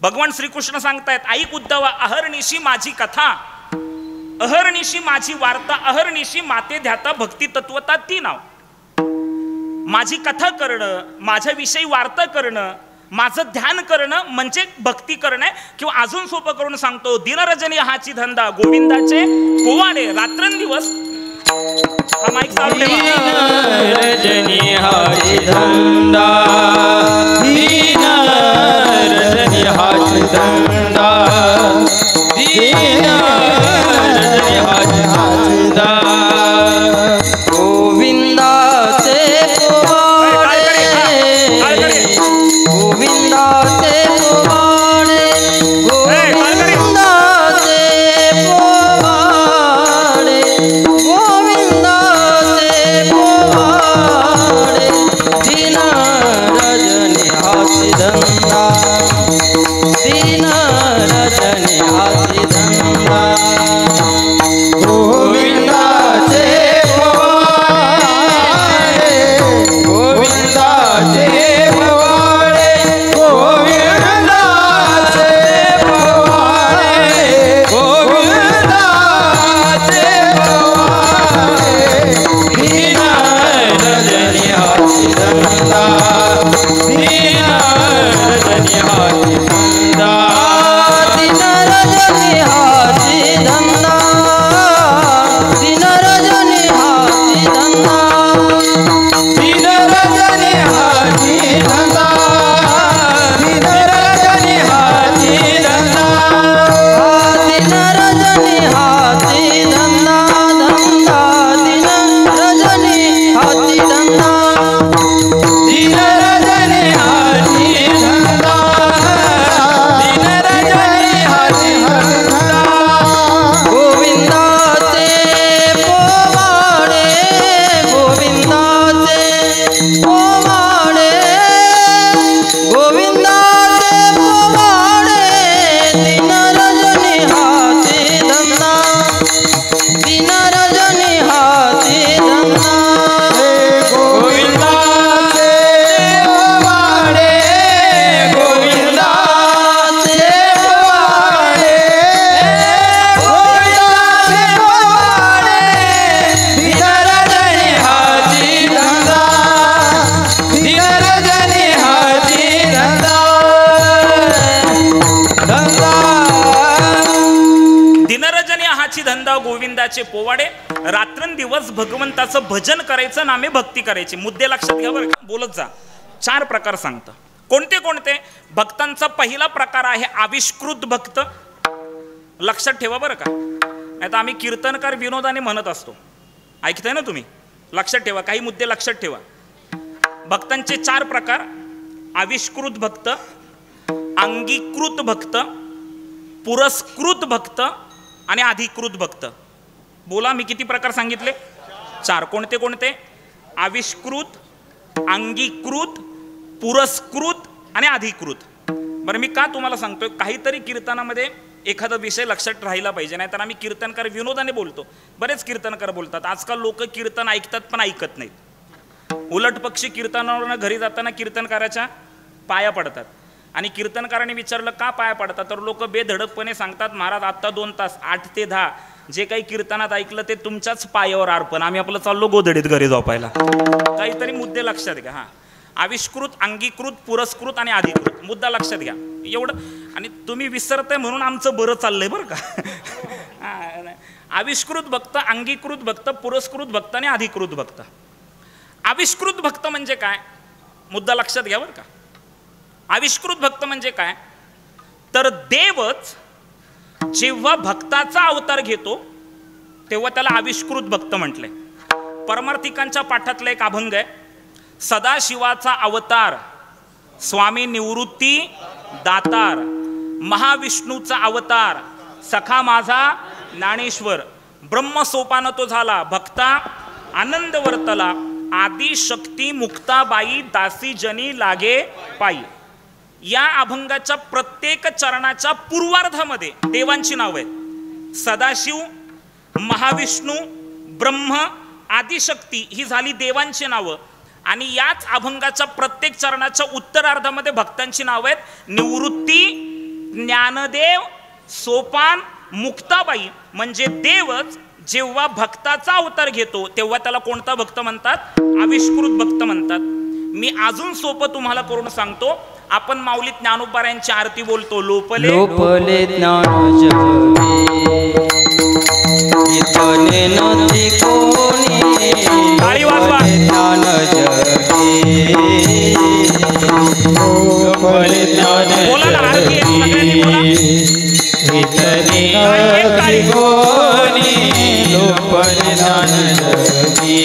भगवान श्रीकृष्ण सांगतायत, ऐक उद्धवा, अहर्निशी माझी कथा, अहर्निशी माझी वार्ता, अहर्निशी माते ध्याता भक्ती तत्वता ती नाव. माझी कथा करणं, माझ्याविषयी वार्ता करणं, माझं ध्यान करणं म्हणजे भक्ती करणं. किंवा अजून सोपं करून सांगतो, दिनरजनी हाची धंदा गोविंदाचे पोवाडे रात्रंदिवस. हा माईक चालू ठेवा. रजनी हाची धंदा, रजनी हाची धंदा, रजनी हाची धंदा. गोविंदाचे पोवाडे, गोविंदाचे पोवाडे, गोविंदाचे पोवाडे, गोविंदाचे पोवाडे. दिन रजनी हाची धंदा, दिन रजनी हाची धंदा. गोविंदाचे पोवाडे, गोविंदाचे पोवाडे, गोविंदाचे पोवाडे, गोविंदाचे पोवाडे. दिन रजनी हाची धंदा, दिन रजनी हाची धंदा, दिन रजनी हाची धंदा, दिन रजनी हाची धंदा, दिन रजनी हाची धंदा, दिन रजनी हाची धंदा, दिन रजनी हाची धंदा, धंदा दिन रजनी हाची धंदा, दिन रजनी हाची धंदा, दिन रजनी हाची धंदा. गोविंदाचे पोवाडे, गोविंदाचे पोवाडे, गोविंदाचे पोवाडे. दिन रजनी हाची धंदा, दिन रजनी हाची धंदा. गोविंदाचे पोवाडे, गोविंदाचे पोवाडे, गोविंदाचे पोवाडे. दिन रजनी हाची धंदा, दिन रजनी हाची धंदा, धंदा. दिनरजनी हाची धंदा गोविंदाचे पोवाडे. रात्रंदिवस भगवंताचं भजन करायचं, नामे भक्ती करायची. मुद्दे लक्षात घ्या बरं का, बोलत जा. 4 प्रकार सांगतं. कोणते कोणते? भक्तांचा पहिला प्रकार आहे आविष्कृत भक्त. लक्षात ठेवा बरं का, नाही तर आम्ही कीर्तनकार विनोदाने म्हणत असतो. ऐकताय ना तुम्ही? लक्षात ठेवा, काही मुद्दे लक्षात ठेवा. भक्तांचे 4 प्रकार: आविष्कृत भक्त, अंगीकृत भक्त, पुरस्कृत भक्त आणि अधिकृत भक्त. बोला, मी किती प्रकार सांगितले? 4. कोणते कोणते? आविष्कृत, अंगीकृत, पुरस्कृत आणि अधिकृत. बरं, मी का तुम्हाला सांगतोय? काहीतरी कीर्तनामध्ये एखादा विषय लक्षात राहिला पाहिजे, नाहीतर आम्ही कीर्तनकार विनोदाने बोलतो. बरेच कीर्तनकार बोलतात. आजकाल लोक कीर्तन ऐकतात पण ऐकत नाहीत. उलट पक्षी कीर्तनावरून घरी जाताना कीर्तनकाराच्या पाया पडतात. आणि कीर्तनकाराने विचारलं का पाया पडतात, तर लोक बेधडकपणे सांगतात, महाराज आत्ता 2 तास 8 ते 10 जे काही कीर्तनात ऐकलं ते तुमच्याच पायावर अर्पण, आम्ही आपलं चाललो गोधडीत घरी झोपायला. काहीतरी मुद्दे लक्षात घ्या. हां, आविष्कृत, अंगीकृत, पुरस्कृत आणि अधिकृत. मुद्दा लक्षात घ्या एवढं. आणि तुम्ही विसरताय म्हणून आमचं बरं चाललंय बरं का. आविष्कृत भक्त, अंगीकृत भक्त, पुरस्कृत भक्त आणि अधिकृत भक्त. आविष्कृत भक्त म्हणजे काय? मुद्दा लक्षात घ्या बरं का. आविष्कृत भक्त म्हणजे काय? तर देवच जेव्हा भक्ताचा अवतार घेतो तेव्हा त्याला आविष्कृत भक्त म्हटलंय. परमार्थिकांच्या पाठातला एक अभंग आहे, सदाशिवाचा अवतार स्वामी निवृत्ती दातार, महाविष्णूचा अवतार सखा माझा ज्ञानेश्वर, ब्रह्मसोपान तो झाला भक्ता आनंद वर्तला, आदि शक्ती मुक्ताबाई दासी जनी लागे पायी. या अभंगाच्या प्रत्येक चरणाच्या पूर्वार्धामध्ये देवांची नाव आहेत. सदाशिव, महाविष्णू, ब्रह्म, आदिशक्ती ही झाली देवांची नावं. आणि याच अभंगाच्या प्रत्येक चरणाच्या उत्तरार्धामध्ये भक्तांची नावं आहेत. निवृत्ती, ज्ञानदेव, सोपान, मुक्ताबाई म्हणजे देवच जेव्हा भक्ताचा अवतार घेतो तेव्हा त्याला कोणता भक्त म्हणतात? आविष्कृत भक्त म्हणतात. मी अजून सोपं तुम्हाला करून सांगतो. आपण माऊलीत ज्ञानोबारायांची आरती बोलतो. लोपले लोपले ज्ञान जगे इतने नदी कोणी, टाळी वाजवा. ज्ञान जगे लोपले ज्ञान बोला ना, आरती आहे, सगळ्यांनी बोला. इतने नदी कोणी, लोपले ज्ञान जगे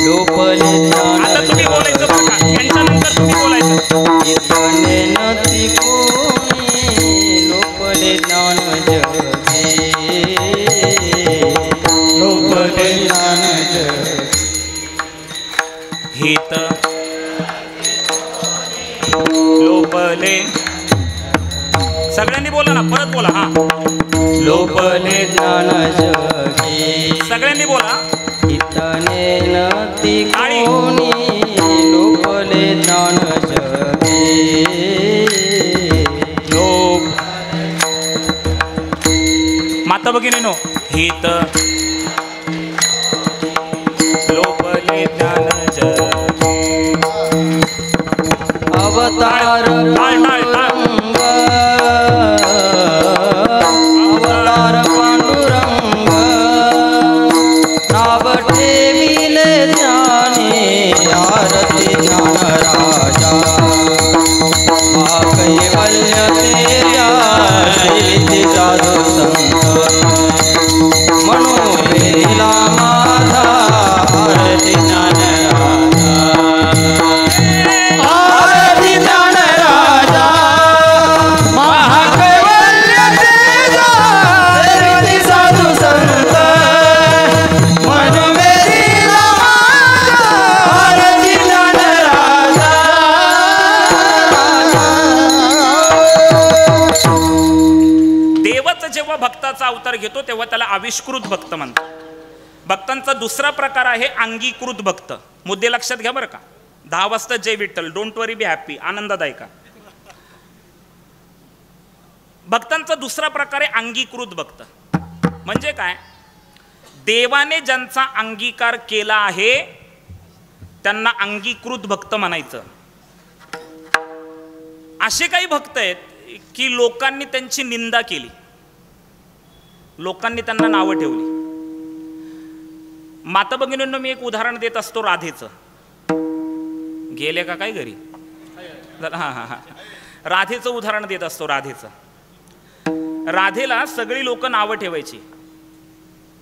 लोपले ज्ञान. आता तुम्ही बोलायचं बघा, यांच्यानंतर तुम्ही बोलायचं. इतने नदी कोणी, लोपले ज्ञान जगे लोपले ज्ञान जगे. हित लोपले, सगळ्यांनी बोला ना, परत बोला. हा, लोपले ज्ञान जगे सगळ्यांनी बोला. इतने नदी कोणी, लोपले ज्ञान जगे लोक माता भगिनीनो, हित लोपले ज्ञान जगे. अवतार पांडुरंग, अवतार पांडुरंग, नाव ठेविले ज्ञानी, आरती ज्ञान राजा. कैवल्य तेर्या श्रीविधी साधू संत, मनोवेला माझा आरती ज्ञान भक्ताचा अवतार घेतो तेव्हा त्याला आविष्कृत भक्त म्हणतात. भक्तांचा दुसरा प्रकार आहे अंगीकृत भक्त. मुद्दे लक्षात घ्या बरं का. 10 वाजता जय Vitthal, don't worry be happy, आनंददायका. भक्तांचा दुसरा प्रकार आहे अंगीकृत भक्त. म्हणजे काय? देवाने ज्यांचा अंगीकार केला आहे त्यांना अंगीकृत भक्त म्हणायचं. असे काही भक्त आहेत की लोकांनी त्यांची निंदा केली, लोकांनी त्यांना नावं ठेवली. माता भगिनींना मी एक उदाहरण देत असतो राधेचं. गेले का काय घरी? हा, राधेचं उदाहरण देत असतो. राधेला सगळी लोक नावं ठेवायची,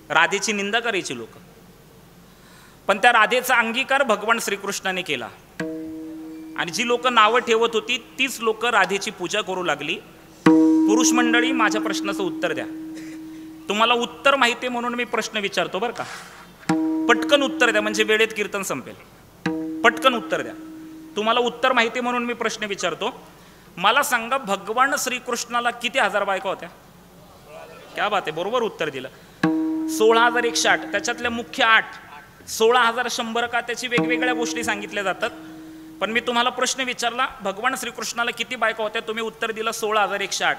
राधेची निंदा करायची लोक. पण त्या राधेचा अंगीकार भगवान श्रीकृष्णाने केला आणि जी लोक नावं ठेवत होती तीच लोक राधेची पूजा करू लागली. पुरुष मंडळी, माझ्या प्रश्नाचं उत्तर द्या. तुम्हाला उत्तर माहिती आहे म्हणून मी प्रश्न विचारतो बरं का. पटकन उत्तर द्या म्हणजे वेळेत कीर्तन संपेल. पटकन उत्तर द्या. तुम्हाला उत्तर माहिती म्हणून मी प्रश्न विचारतो. मला सांगा, भगवान श्रीकृष्णाला किती हजार बायका होत्या? क्या बात आहे, बरोबर उत्तर दिलं. 16,108. त्याच्यातल्या मुख्य 8. 16,100 का त्याची वेगवेगळ्या गोष्टी सांगितल्या जातात. पण मी तुम्हाला प्रश्न विचारला, भगवान श्रीकृष्णाला किती बायका होत्या? तुम्ही उत्तर दिलं 16,108.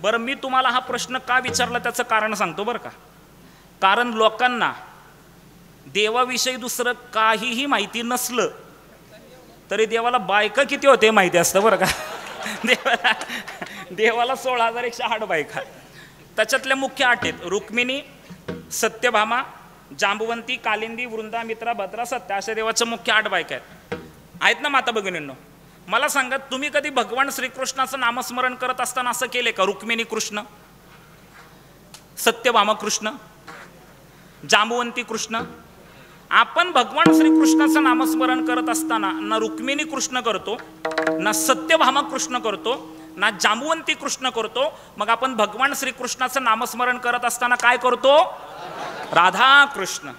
बरं, मी तुम्हाला हा प्रश्न का विचारला त्याचं कारण सांगतो बरं का. कारण लोकांना देवाविषयी दुसरं काहीही माहिती नसलं तरी देवाला बायका किती होते माहिती असतं बरं का. देवाला 16,108 बायका. त्याच्यातल्या मुख्य 8 आहेत. रुक्मिणी, सत्यभामा, जांबुवंती, कालिंदी, वृंदा, मित्रा, भद्रा, सत्य. अशा देवाच्या मुख्य 8 बायका आहेत ना माता भगिनींनो. मला सांगा, तुम्ही कधी भगवान श्रीकृष्णाचं नामस्मरण करत असताना असं केले का? रुक्मिणी कृष्ण, सत्यभामा कृष्ण, जांबुवंती कृष्ण. आपण भगवान श्रीकृष्णाचं नामस्मरण करत असताना ना रुक्मिणी कृष्ण करतो, ना सत्यभामा कृष्ण करतो, ना जांबुवंती कृष्ण करतो. मग आपण भगवान श्रीकृष्णाचं नामस्मरण करत असताना काय करतो? राधा कृष्ण.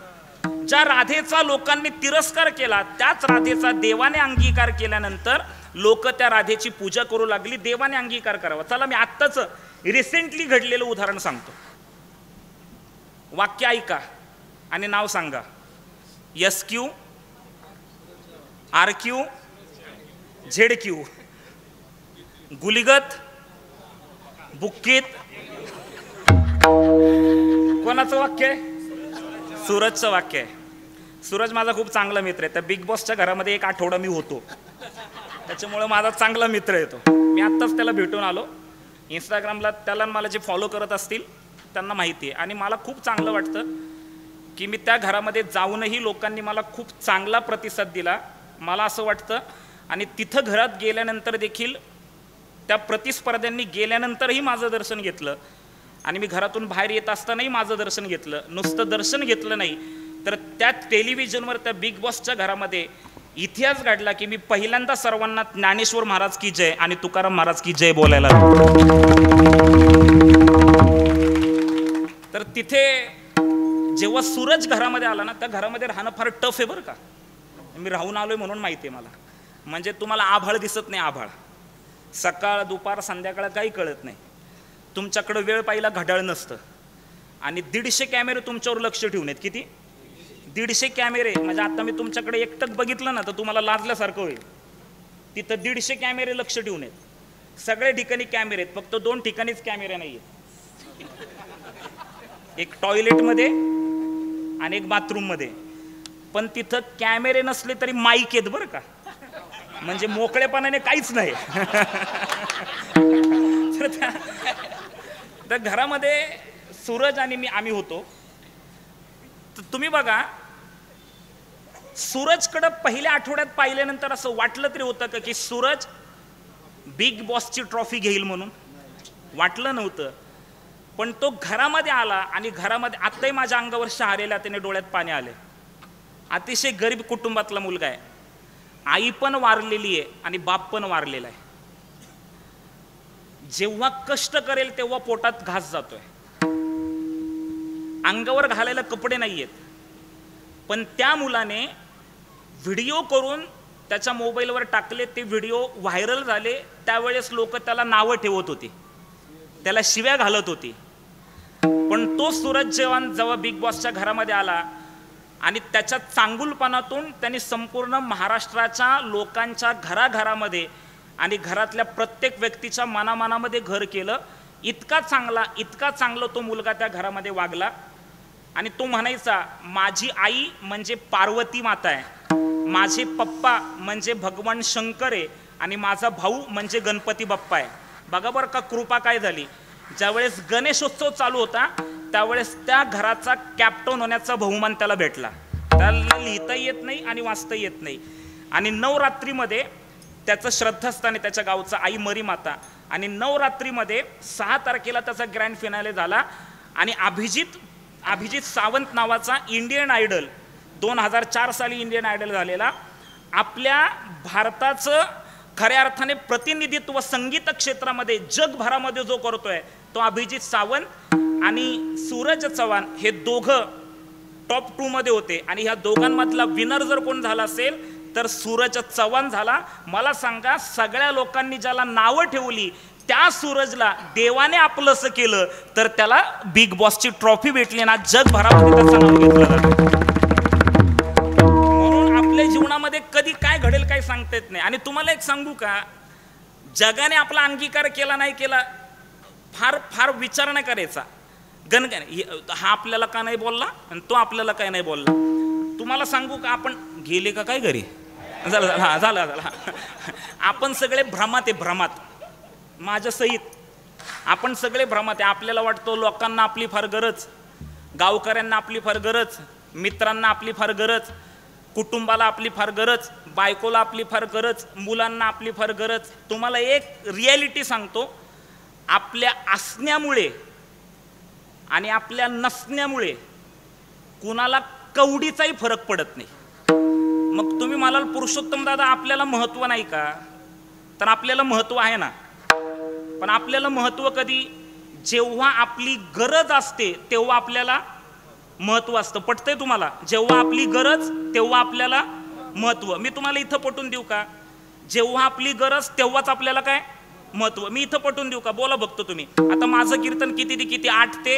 ज्या राधेचा लोकांनी तिरस्कार केला त्याच राधेचा देवाने अंगीकार केल्यानंतर लोक त्या राधेची पूजा करू लागली. देवाने अंगीकार करावा. चला, मी आत्ताच रिसेंटली घडलेलं उदाहरण सांगतो. वाक्य ऐका आणि नाव सांगा. SQ, RQ, ZQ. गुलिगत बुक्कीत कोणाचं वाक्य आहे? सूरजचं वाक्य आहे. सूरज माझा खूप चांगला मित्र आहे. त्या बिग बॉसच्या घरामध्ये एक आठवडा मी होतो, त्याच्यामुळे माझा चांगला मित्र आहे तो. मी आत्ताच त्याला भेटून आलो. इंस्टाग्रामला त्याला मला जे फॉलो करत असतील त्यांना माहिती आहे. आणि मला खूप चांगलं वाटतं की मी त्या घरामध्ये जाऊनही लोकांनी मला खूप चांगला प्रतिसाद दिला. मला असं वाटतं आणि तिथं घरात गेल्यानंतर देखील त्या प्रतिस्पर्ध्यांनी गेल्यानंतरही माझं दर्शन घेतलं आणि मी घरातून बाहेर येत असतानाही माझं दर्शन घेतलं. नुसतं दर्शन घेतलं नाही तर त्या टेलिव्हिजनवर त्या बिग बॉसच्या घरामध्ये इतिहास घडला की मी पहिल्यांदा सर्वांना ज्ञानेश्वर महाराज की जय आणि तुकाराम महाराज की जय बोलायला. तर तिथे जेव्हा सूरज घरामध्ये आला ना, त्या घरामध्ये राहणं फार टफ आहे बरं का. मी राहून आलोय म्हणून माहिती आहे मला. म्हणजे तुम्हाला आभाळ दिसत नाही, आभाळ सकाळ दुपार संध्याकाळ काही कळत नाही. तुमच्याकडे वेळ पाहिला घड्याळ नसतं आणि 150 कॅमेरे तुमच्यावर लक्ष ठेवून आहेत. किती? 150 कॅमेरे. म्हणजे आता मी तुमच्याकडे एकटक बघितलं ना तर तुम्हाला लाजल्यासारखं होईल. तिथं 150 कॅमेरे लक्ष ठेवून आहेत. सगळ्या ठिकाणी कॅमेरे आहेत, फक्त 2 ठिकाणीच कॅमेरे नाही आहेत. एक टॉयलेटमध्ये आणि एक बाथरूममध्ये. पण तिथं कॅमेरे नसले तरी माईक आहेत बरं का. म्हणजे मोकळेपणाने काहीच नाही. तर घरामध्ये सूरज आणि आम्ही होतो. तर तुम्ही बघा, सूरजकडे पहिल्या आठवड्यात पाहिल्यानंतर असं वाटलं तरी होतं का की सूरज बिग बॉसची ट्रॉफी घेईल म्हणून? वाटलं नव्हतं. पण तो घरामध्ये आला आणि घरामध्ये आत्ताही माझ्या अंगावर शहारेला त्याने डोळ्यात पाणी आले. अतिशय गरीब कुटुंबातला मुलगा आहे. आई पण वारलेली आहे आणि बाप पण वारलेला आहे. जेव्हा कष्ट करेल तेव्हा पोटात घास जातोय. अंगावर घालायला कपडे नाहीयेत. पण त्या मुलाने व्हिडिओ करून त्याच्या मोबाईलवर टाकले. ते व्हिडिओ व्हायरल झाले. त्यावेळेस लोक त्याला नावं ठेवत होती, त्याला शिव्या घालत होती. पण तो सूरज जेव्हा बिग बॉसच्या घरामध्ये आला आणि त्याच्या चांगुलपणातून त्यांनी संपूर्ण महाराष्ट्राच्या लोकांच्या घराघरामध्ये आणि घरातल्या प्रत्येक व्यक्तीच्या मनामनामध्ये घर केलं. इतका चांगला तो मुलगा त्या घरामध्ये वागला. आणि तो म्हणायचा, माझी आई म्हणजे पार्वती माता आहे, माझे पप्पा म्हणजे भगवान शंकर आहे आणि माझा भाऊ म्हणजे गणपती बाप्पा आहे. बघा बरं का कृपा काय झाली. ज्यावेळेस गणेशोत्सव चालू होता त्यावेळेस त्या घराचा कॅप्टन होण्याचा बहुमान त्याला भेटला. त्याला लिहिता येत नाही आणि वाचता येत नाही. आणि नवरात्रीमध्ये त्याचं श्रद्धास्थान आहे त्याच्या गावचं आई मरी माता. आणि नवरात्रीमध्ये 6 तारखेला त्याचा ग्रँड फिनाले झाला. आणि अभिजित सावंत नावाचा इंडियन आयडल 2004 साली इंडियन आयडल झालेला, आपल्या भारताचं खऱ्या अर्थाने प्रतिनिधित्व संगीत क्षेत्रामध्ये जगभरामध्ये जो करतोय तो अभिजित सावंत आणि सूरज चव्हाण हे दोघं टॉप 2 मध्ये होते. आणि ह्या दोघांमधला विनर जर कोण झाला असेल तर सूरज चव्हाण झाला. मला सांगा, सगळ्या लोकांनी ज्याला नावं ठेवली त्या सूरजला देवाने आपलंसं केलं तर त्याला बिग बॉसची ट्रॉफी भेटली ना. जगभरामध्ये त्याचं नाव घेतलं जातं. म्हणून आपल्या जीवनामध्ये कधी काय घडेल काय सांगता येत नाही. आणि तुम्हाला एक सांगू का, जगाने आपला अंगीकार केला नाही केला फार फार विचार नाही करायचा. हा आपल्याला का नाही बोलला आणि तो आपल्याला काय नाही बोलला. तुम्हाला सांगू का, आपण गेले का काय घरी? झालं. आपण सगळे भ्रमात आहे, भ्रमात. माझ्या सहित आपण सगळे भ्रमात आहे. आपल्याला वाटतं लोकांना आपली फार गरज, गावकऱ्यांना आपली फार गरज, मित्रांना आपली फार गरज, कुटुंबाला आपली फार गरज, बायकोला आपली फार गरज, मुलांना आपली फार गरज. तुम्हाला एक रिॲलिटी सांगतो, आपल्या असण्यामुळे आणि आपल्या नसण्यामुळे कुणाला कवडीचाही फरक पडत नाही. मग तुम्ही म्हणाल पुरुषोत्तम दादा आपल्याला महत्त्व नाही का? तर आपल्याला महत्त्व आहे ना. पण आपल्याला महत्त्व कधी? जेव्हा आपली गरज असते तेव्हा आपल्याला महत्त्व असतं. पटतंय तुम्हाला? जेव्हा आपली गरज तेव्हा आपल्याला महत्त्व. मी तुम्हाला इथं पटवून देऊ का? जेव्हा आपली गरज तेव्हाच आपल्याला काय महत्त्व. मी इथं पटवून देऊ का? बोला बघतो तुम्ही. आता माझं कीर्तन किती ते किती? 8 ते,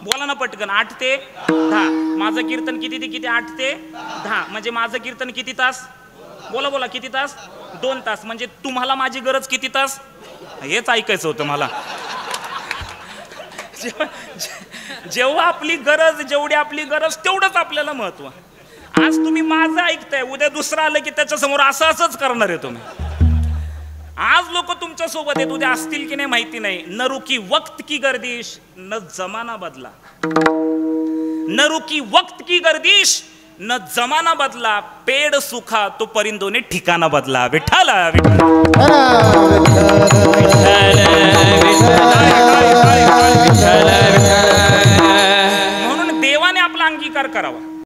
बोला ना पटकन, 8 ते 10. माझं कीर्तन किती ते किती? 8 ते 10. म्हणजे माझं कीर्तन किती तास? बोला बोला किती तास? 2 तास. म्हणजे तुम्हाला माझी गरज किती तास? हेच ऐकायचं होतं मला. जेव्हा आपली गरज, जेवढी आपली गरज तेवढंच आपल्याला महत्व. आज तुम्ही माझं ऐकताय, उद्या दुसरं आलं की त्याच्या समोर असंच करणार आहे तुम्ही. आज लोक तुमच्या सोबत आहेत, उद्या असतील की नाही माहिती नाही. न रुकी वक्त की गर्दिश न जमाना बदला. न रुकी वक्त की गर्दिश न जमाना बदला. पेड सुखा तो परिंदोने ठिकाणा बदला. विठ्ठल विठ्ठल.